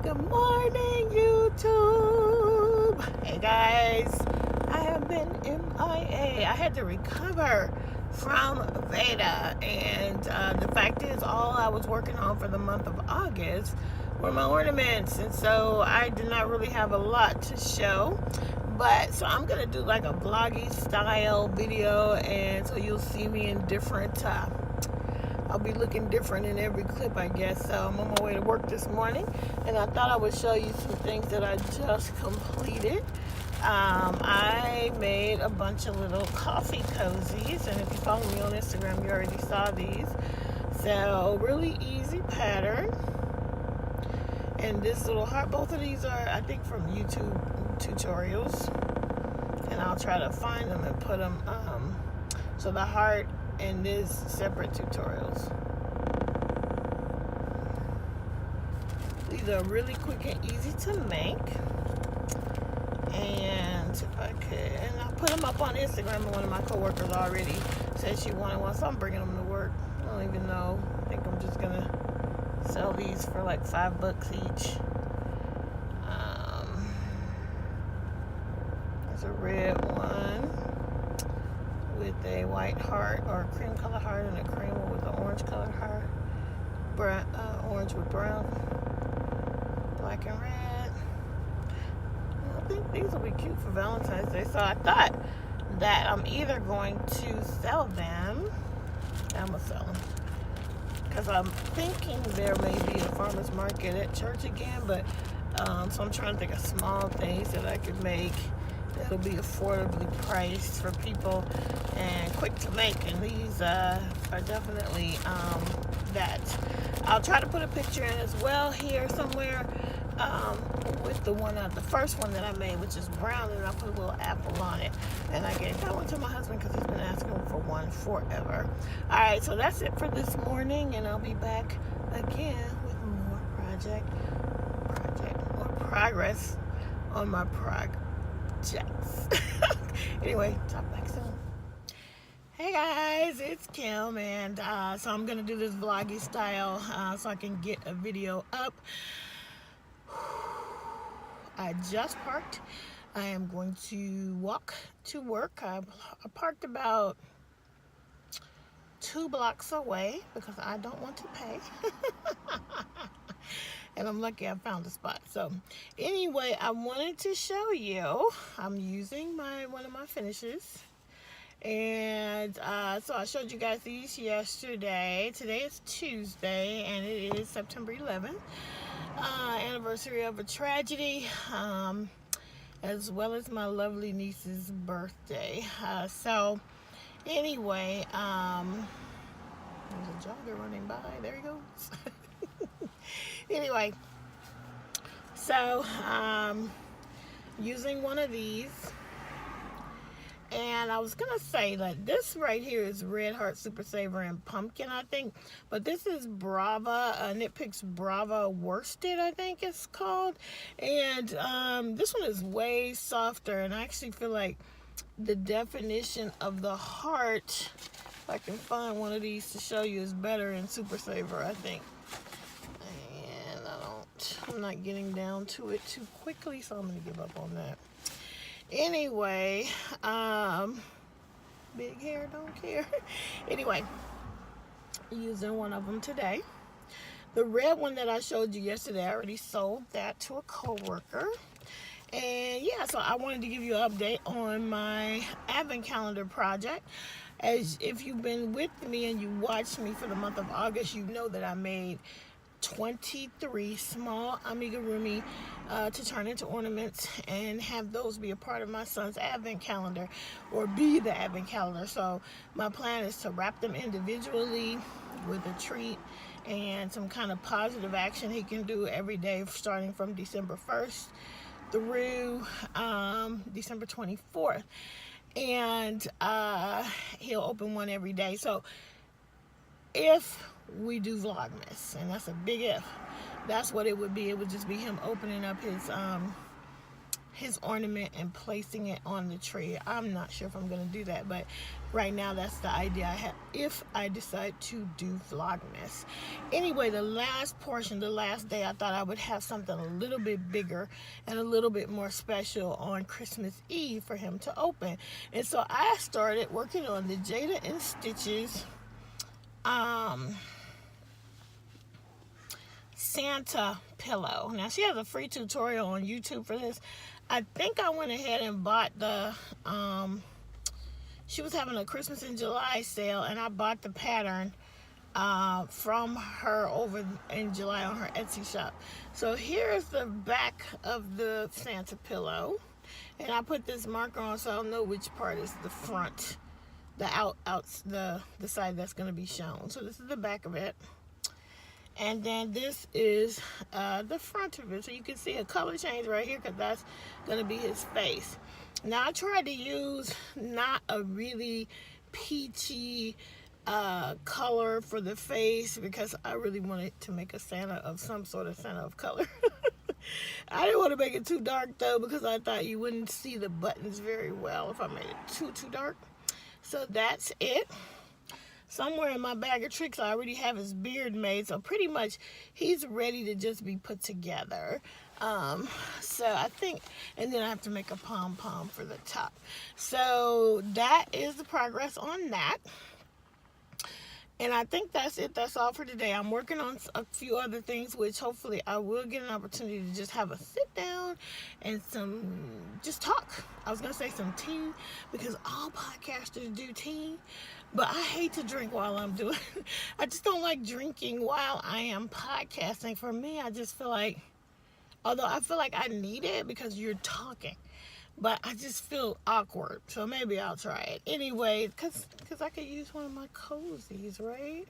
Good morning, YouTube. Hey guys, I have been MIA. I had to recover from Veda, and the fact is, all I was working on for the month of August were my ornaments, and so I did not really have a lot to show. But so I'm gonna do like a vloggy style video, and so you'll see me in different. I'll be looking different in every clip, I guess. So I'm on my way to work this morning, and I thought I would show you some things that I just completed. I made a bunch of little coffee cozies, and if you follow me on Instagram, you already saw these. So really easy pattern. And this little heart, both of these are, I think, from YouTube tutorials. And I'll try to find them and put them, so the heart and this separate tutorials. These are really quick and easy to make. And if I could, and I put them up on Instagram, and one of my coworkers already said she wanted one, so I'm bringing them to work. I don't even know. I think I'm just gonna sell these for like $5 each. There's a red one with a white heart, or a cream color heart, and a cream one with an orange colored heart. Brown, orange with brown, black and red. I think these will be cute for Valentine's Day. So I thought that I'm either going to sell them. I'm gonna sell them because I'm thinking there may be a farmer's market at church again. But so I'm trying to think of small things that I could make that'll be affordably priced for people and quick to make. And these are definitely that. I'll try to put a picture in as well here somewhere with the one, the first one that I made, which is brown, and I put a little apple on it. And I gave that one to my husband because he's been asking for one forever. All right, so that's it for this morning, and I'll be back again with more progress on my projects. Anyway, talk back soon. Hey guys, it's Kim, and so I'm gonna do this vloggy style so I can get a video up. I just parked. I am going to walk to work. I parked about 2 blocks away because I don't want to pay. And I'm lucky I found a spot. So anyway, I wanted to show you, I'm using one of my finishes. And so I showed you guys these yesterday. Today is Tuesday, and it is September 11th. Anniversary of a tragedy, as well as my lovely niece's birthday. So anyway, there's a jogger running by. There he goes. Anyway, so using one of these. And I was going to say that this right here is Red Heart Super Saver and Pumpkin, I think. But this is Brava, Knit Picks Brava Worsted, I think it's called. And this one is way softer. And I actually feel like the definition of the heart, if I can find one of these to show you, is better in Super Saver, I think. And I'm not getting down to it too quickly, so I'm going to give up on that. Anyway, big hair, don't care. Anyway, using one of them today. The red one that I showed you yesterday, I already sold that to a coworker. And yeah, so I wanted to give you an update on my advent calendar project. As if you've been with me and you watched me for the month of August, you know that I made 23 small amigurumi to turn into ornaments and have those be a part of my son's advent calendar, or be the advent calendar. So my plan is to wrap them individually with a treat and some kind of positive action he can do every day starting from December 1st through December 24th. And he'll open one every day. So if we do Vlogmas, and that's a big if, that's what it would be. It would just be him opening up his ornament and placing it on the tree. I'm not sure if I'm going to do that, but right now that's the idea I have if I decide to do Vlogmas. Anyway, the last portion, the last day, I thought I would have something a little bit bigger and a little bit more special on Christmas Eve for him to open. And so I started working on the Jada and Stitches Santa pillow. Now, she has a free tutorial on YouTube for this. I think I went ahead and bought the, she was having a Christmas in July sale, and I bought the pattern from her over in July on her Etsy shop. So here's the back of the Santa pillow, and I put this marker on so I'll know which part is the front, the side that's going to be shown. So this is the back of it. And then this is the front of it. So you can see a color change right here because that's going to be his face. Now, I tried to use not a really peachy color for the face because I really wanted to make a Santa of some sort of Santa of color. I didn't want to make it too dark, though, because I thought you wouldn't see the buttons very well if I made it too dark. So that's it. Somewhere in my bag of tricks, I already have his beard made, so pretty much he's ready to just be put together. So I think, and then I have to make a pom-pom for the top. So that is the progress on that. And I think that's it. That's all for today. I'm working on a few other things, which hopefully I will get an opportunity to just have a sit down and just talk. I was going to say some tea, because all podcasters do tea, but I hate to drink while I'm doing it. I just don't like drinking while I am podcasting. For me, I just feel like, although I feel like I need it because you're talking, but I just feel awkward, so maybe I'll try it. Anyway, because I could use one of my cozies, right?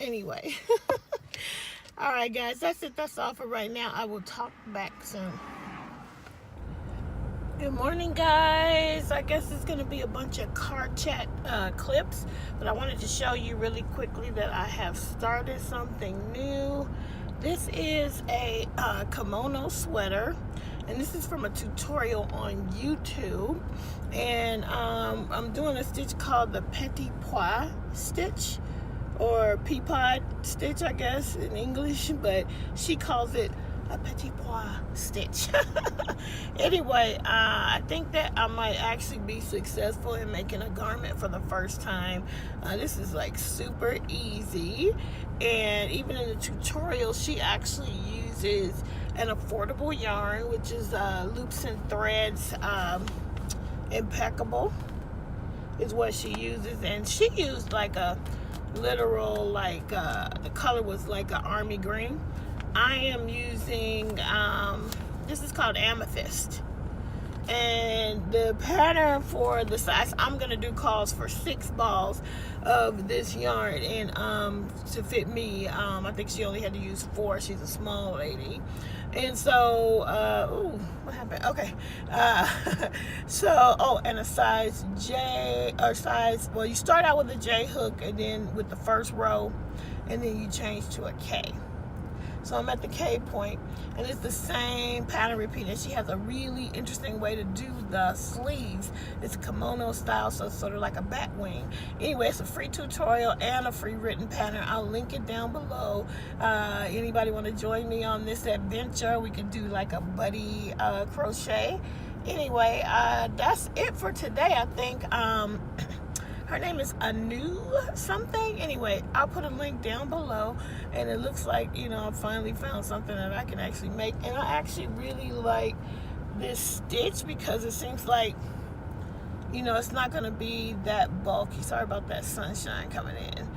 Anyway. All right, guys, that's it. That's all for right now. I will talk back soon. Good morning, guys. I guess it's going to be a bunch of car chat clips, but I wanted to show you really quickly that I have started something new. This is a kimono sweater. And this is from a tutorial on YouTube. And I'm doing a stitch called the petit pois stitch, or pea-pod stitch, I guess, in English. But she calls it a petit pois stitch. Anyway, I think that I might actually be successful in making a garment for the first time. This is like super easy. And even in the tutorial, she actually uses an affordable yarn, which is Loops and Threads Impeccable is what she uses. And she used like a literal, like the color was like an army green. I am using this is called Amethyst, and the pattern for the size I'm gonna do calls for 6 balls of this yarn, and to fit me, I think she only had to use 4. She's a small lady. And so ooh, what happened? Okay. And a size J, or size, well, you start out with a J hook, and then with the first row, and then you change to a K. So I'm at the K point, and it's the same pattern repeating. She has a really interesting way to do the sleeves. It's a kimono style, so it's sort of like a bat wing. Anyway, it's a free tutorial and a free written pattern. I'll link it down below. Anybody want to join me on this adventure? We could do like a buddy crochet. Anyway, that's it for today, I think. Her name is Anu something. Anyway, I'll put a link down below, and it looks like, you know, I finally found something that I can actually make. And I actually really like this stitch because it seems like, you know, it's not going to be that bulky. Sorry about that sunshine coming in.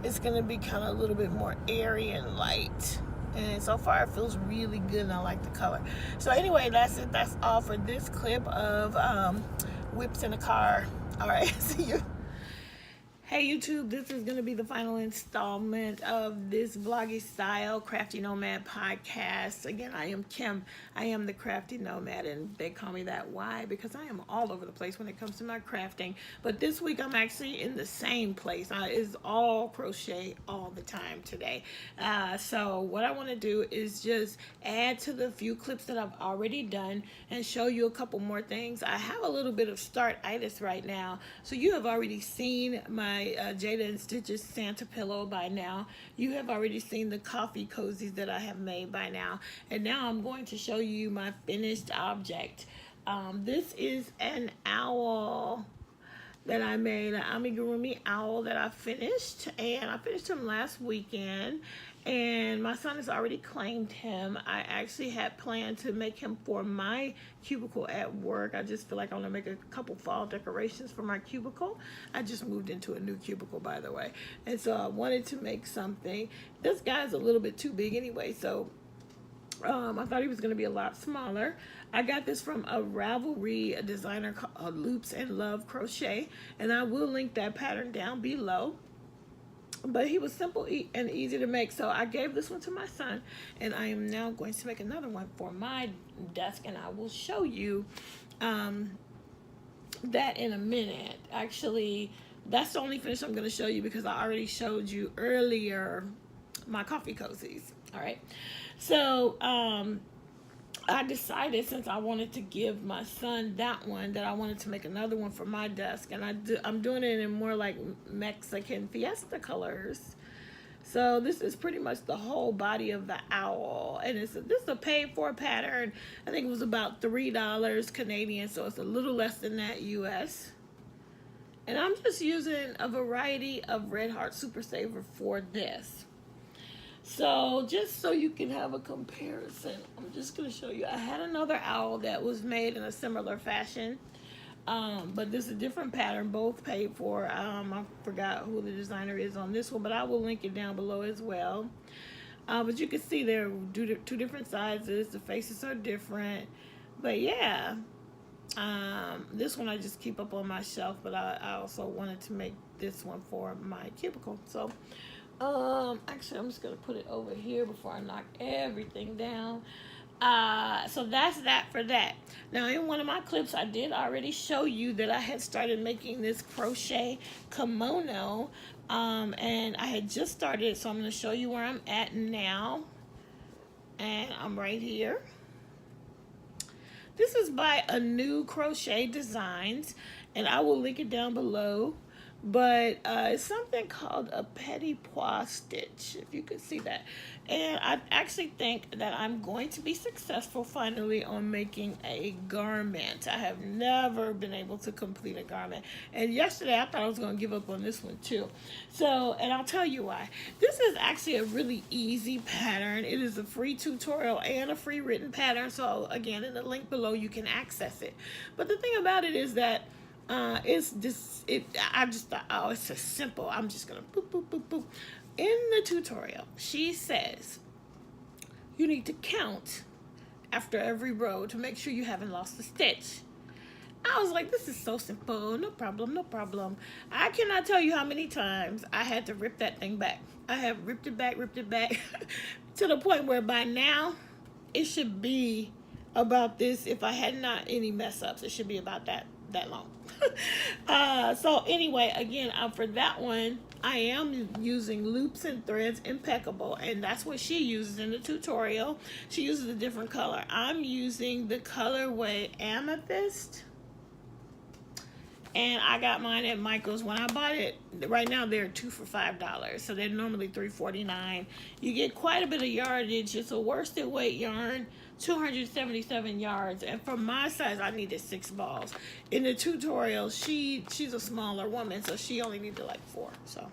It's going to be kind of a little bit more airy and light. And so far it feels really good, and I like the color. So anyway, that's it. That's all for this clip of WIPS in the car. All right, see you. Hey YouTube, this is going to be the final installment of this vloggy style Crafty Nomad podcast. Again, I am Kim. I am the Crafty Nomad, and they call me that. Why? Because I am all over the place when it comes to my crafting. But this week I'm actually in the same place. It's all crochet all the time today. So what I want to do is just add to the few clips that I've already done and show you a couple more things. I have a little bit of start-itis right now, so you have already seen my Jada and Stitches Santa pillow by now. You have already seen the coffee cozies that I have made by now. And now I'm going to show you my finished object. This is an owl that I made, an amigurumi owl that I finished. And I finished him last weekend. And my son has already claimed him. I actually had planned to make him for my cubicle at work. I just feel like I want to make a couple fall decorations for my cubicle. I just moved into a new cubicle, by the way. And so I wanted to make something. This guy's a little bit too big anyway, so I thought he was going to be a lot smaller. I got this from a Ravelry, a designer called Loops and Love Crochet, and I will link that pattern down below. But he was simple and easy to make, so I gave this one to my son, and I am now going to make another one for my desk, and I will show you that in a minute. Actually, that's the only finish I'm going to show you because I already showed you earlier my coffee cozies. All right, so I decided, since I wanted to give my son that one, that I wanted to make another one for my desk, and I'm doing it in more like Mexican fiesta colors. So this is pretty much the whole body of the owl, and this is a paid for pattern. I think it was about $3 Canadian, so it's a little less than that US. And I'm just using a variety of Red Heart Super Saver for this. So just so you can have a comparison, I'm just going to show you. I had another owl that was made in a similar fashion, but this is a different pattern, both paid for. I forgot who the designer is on this one, but I will link it down below as well. But you can see they're two different sizes. The faces are different, but yeah. This one I just keep up on my shelf, but I also wanted to make this one for my cubicle. So actually, I'm just going to put it over here before I knock everything down. So that's that for that. Now, in one of my clips, I did already show you that I had started making this crochet kimono, and I had just started, so I'm going to show you where I'm at now. And I'm right here. This is by A New Crochet Designs, and I will link it down below. But it's something called a petit pois stitch, if you could see that. And I actually think that I'm going to be successful finally on making a garment. I have never been able to complete a garment. And yesterday I thought I was going to give up on this one too. So, and I'll tell you why. This is actually a really easy pattern. It is a free tutorial and a free written pattern. So again, in the link below, you can access it. But the thing about it is that it's just, I just thought, oh, it's so simple. I'm just going to boop, boop, boop, boop. In the tutorial, she says you need to count after every row to make sure you haven't lost a stitch. I was like, this is so simple. No problem, no problem. I cannot tell you how many times I had to rip that thing back. I have ripped it back to the point where by now it should be about this. If I had not any mess ups, it should be about that long. So anyway, again, for that one, I am using Loops and Threads Impeccable, and that's what she uses in the tutorial. She uses a different color. I'm using the colorway Amethyst, and I got mine at Michael's. When I bought it, right now they're 2 for $5, so they're normally $3.49. You get quite a bit of yardage. It's a worsted weight yarn, 277 yards, and for my size I needed 6 balls. In the tutorial, she's a smaller woman, so she only needed like 4. So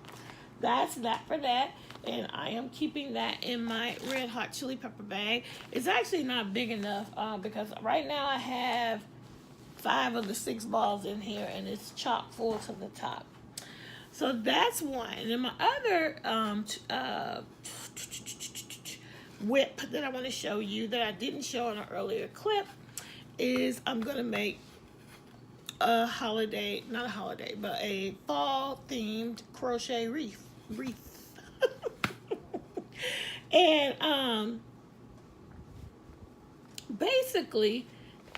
that's that for that, and I am keeping that in my red hot chili pepper bag. It's actually not big enough because right now I have 5 of the 6 balls in here, and it's chock full to the top. So that's one. And my other whip that I want to show you that I didn't show in an earlier clip is I'm going to make a holiday, not a holiday, but a fall themed crochet wreath. And basically,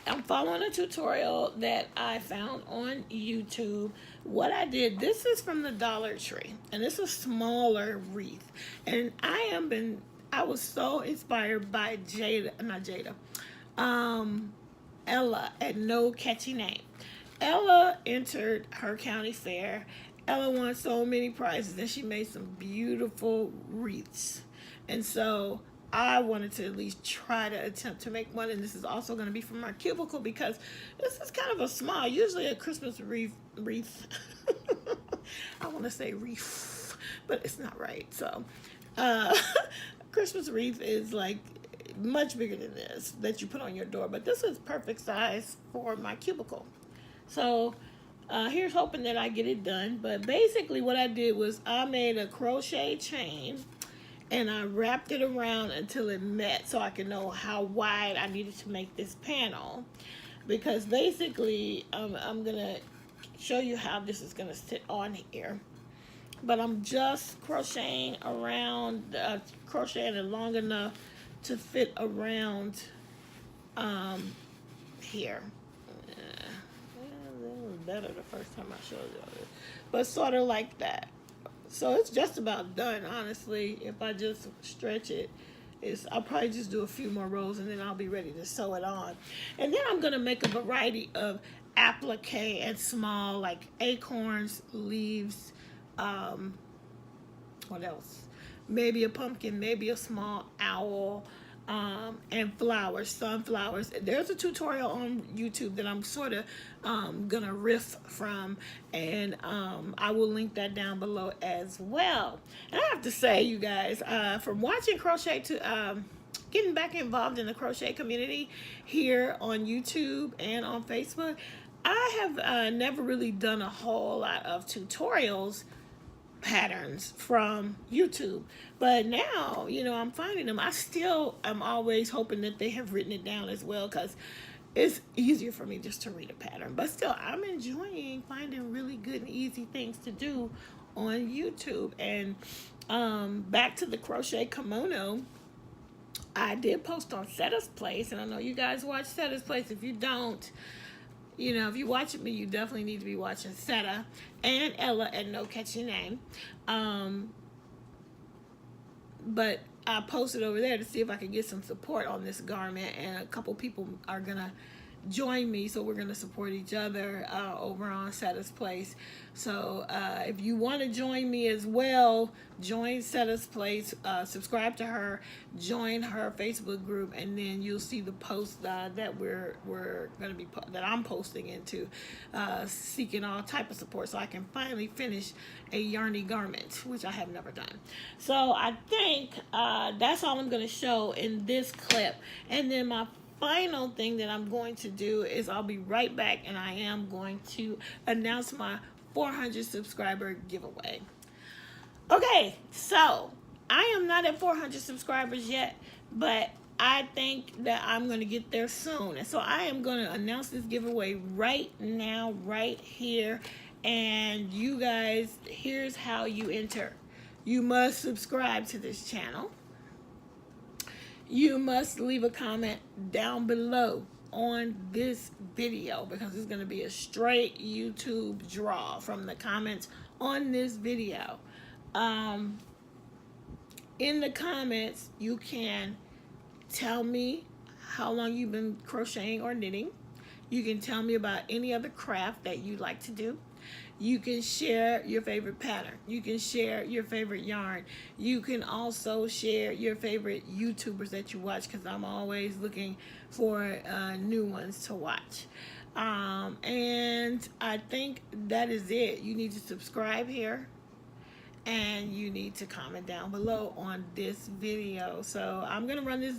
I'm following a tutorial that I found on YouTube. What I did, this is from the Dollar Tree, and it's a smaller wreath. And I was so inspired by Ella at No Catchy Name. Ella entered her county fair. Ella won so many prizes, and she made some beautiful wreaths. And so I wanted to at least try to attempt to make one, and this is also going to be from my cubicle because this is kind of a small, usually a Christmas wreath. I want to say wreath, but it's not right. So, Christmas wreath is like much bigger than this that you put on your door, but this is perfect size for my cubicle. So, here's hoping that I get it done. But basically, what I did was I made a crochet chain and I wrapped it around until it met so I could know how wide I needed to make this panel. Because basically, I'm going to show you how this is going to sit on here. But I'm just crocheting around, crocheting it long enough to fit around here. It was better the first time I showed you this. But sort of like that. So it's just about done, honestly. If I just stretch it, I'll probably just do a few more rows and then I'll be ready to sew it on. And then I'm going to make a variety of applique and small, like acorns, leaves, what else? Maybe a pumpkin, maybe a small owl, and flowers, sunflowers. There's a tutorial on YouTube that I'm sort of gonna riff from, and I will link that down below as well. And I have to say, you guys, from watching crochet to getting back involved in the crochet community here on YouTube and on Facebook, I have never really done a whole lot of tutorials patterns from YouTube, but now, you know, I'm finding them. I'm always hoping that they have written it down as well, because it's easier for me just to read a pattern. But still, I'm enjoying finding really good and easy things to do on YouTube. And back to the crochet kimono, I did post on Setta's Place, and I know you guys watch Setta's Place. If you don't, you know, if you're watching me, you definitely need to be watching Setta and Ella at No Catchy Name. But I posted over there to see if I could get some support on this garment, and a couple people are going to join me, so we're going to support each other over on Setta's Place. So if you want to join me as well, join Setta's Place, subscribe to her, join her Facebook group, and then you'll see the post that we're going to be that I'm posting into, seeking all type of support so I can finally finish a yarny garment, which I have never done. So I think that's all I'm going to show in this clip. And then my final thing that I'm going to do is I'll be right back, and I am going to announce my 400 subscriber giveaway. Okay, so I am not at 400 subscribers yet, but I think that I'm going to get there soon. And so I am going to announce this giveaway right now, right here. And you guys, here's how you enter. You must subscribe to this channel. You must leave a comment down below on this video, because it's going to be a straight YouTube draw from the comments on this video. In the comments, you can tell me how long you've been crocheting or knitting. You can tell me about any other craft that you like to do. You can share your favorite pattern. You can share your favorite yarn. You can also share your favorite YouTubers that you watch, because I'm always looking for new ones to watch. And I think that is it. You need to subscribe here, and you need to comment down below on this video. So I'm going to run this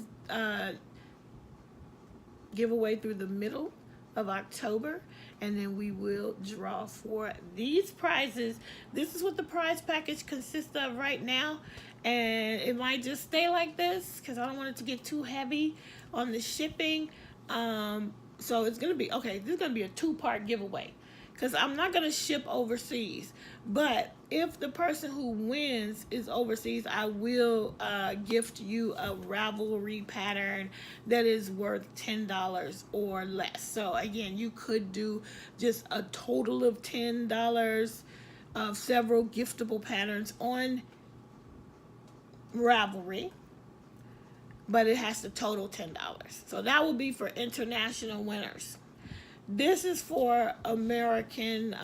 giveaway through the middle of October, and then we will draw for these prizes. This is what the prize package consists of right now, and it might just stay like this because I don't want it to get too heavy on the shipping. So it's going to be, okay, this is going to be a 2-part giveaway. Because I'm not going to ship overseas. But if the person who wins is overseas, I will gift you a Ravelry pattern that is worth $10 or less. So again, you could do just a total of $10 of several giftable patterns on Ravelry, but it has to total $10. So that will be for international winners. This is for American,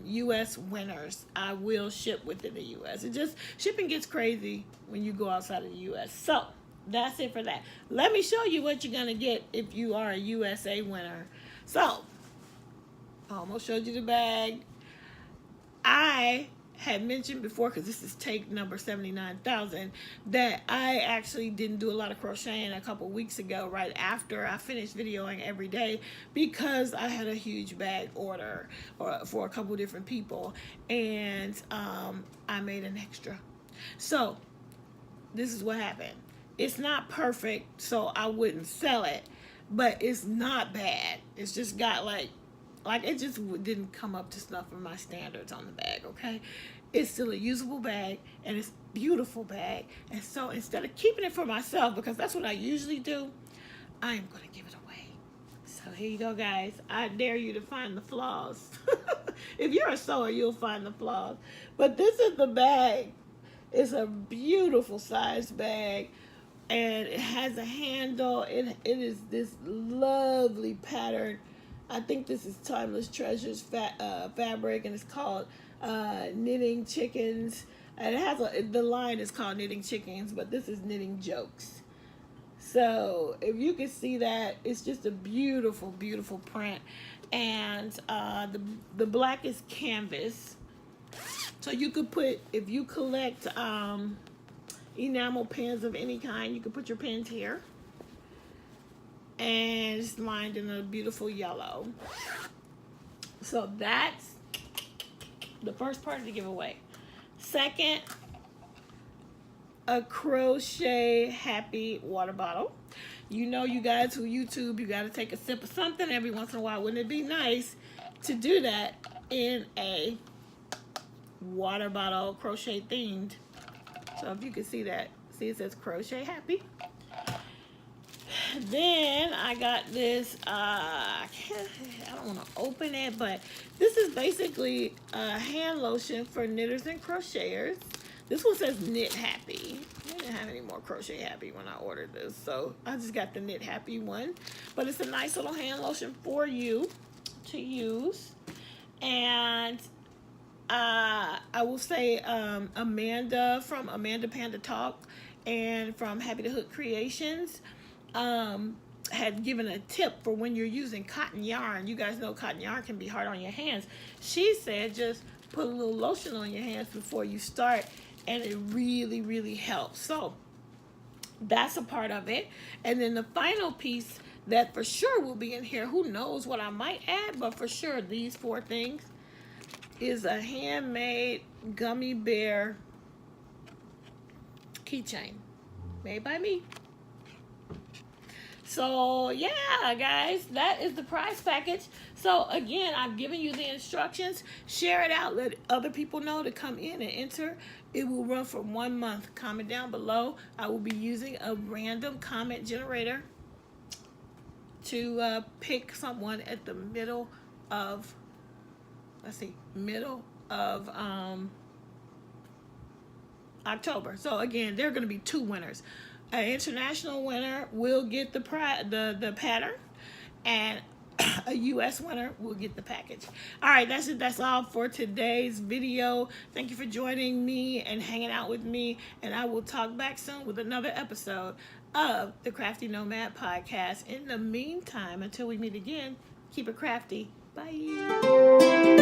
U.S. winners. I will ship within the U.S. It just, shipping gets crazy when you go outside of the U.S. So that's it for that. Let me show you what you're going to get if you are a USA winner. So, I almost showed you the bag. I had mentioned before, because this is take number 79,000, that I actually didn't do a lot of crocheting a couple weeks ago, right after I finished videoing every day, because I had a huge bag order for a couple different people, and I made an extra. So this is what happened. It's not perfect, so I wouldn't sell it, but it's not bad. It's just got like it just didn't come up to snuff for my standards on the bag, okay? It's still a usable bag, and it's a beautiful bag. And so instead of keeping it for myself, because that's what I usually do, I am going to give it away. So here you go, guys. I dare you to find the flaws. If you're a sewer, you'll find the flaws. But this is the bag. It's a beautiful sized bag, and it has a handle. It is this lovely pattern. I think this is Timeless Treasures fabric, and it's called Knitting Chickens. And it has the line is called Knitting Chickens, but this is Knitting Jokes. So if you can see that, it's just a beautiful, beautiful print. And the black is canvas. So you could put, if you collect enamel pens of any kind, you could put your pens here. And it's lined in a beautiful yellow. So that's the first part of the giveaway. Second, a crochet happy water bottle. You know, you guys who YouTube, you got to take a sip of something every once in a while. Wouldn't it be nice to do that in a water bottle, crochet themed? So if you can see that, see it says crochet happy. Then I got this, I don't want to open it, but this is basically a hand lotion for knitters and crocheters. This one says Knit Happy. I didn't have any more Crochet Happy when I ordered this, so I just got the Knit Happy one. But it's a nice little hand lotion for you to use. And I will say Amanda from Amanda Panda Talk and from Happy to Hook Creations had given a tip for when you're using cotton yarn. You guys know cotton yarn can be hard on your hands. She said just put a little lotion on your hands before you start, and it really, really helps. So that's a part of it. And then the final piece that for sure will be in here, who knows what I might add, but for sure these 4 things, is a handmade gummy bear keychain made by me. So yeah, guys, that is the prize package. So again, I've given you the instructions. Share it out. Let other people know to come in and enter. It will run for 1 month. Comment down below. I will be using a random comment generator to pick someone at the middle of, middle of October. So again, there are going to be 2 winners. An international winner will get the pattern, and a U.S. winner will get the package. All right, that's it. That's all for today's video. Thank you for joining me and hanging out with me, and I will talk back soon with another episode of the Crafty Nomad podcast. In the meantime, until we meet again, keep it crafty. Bye.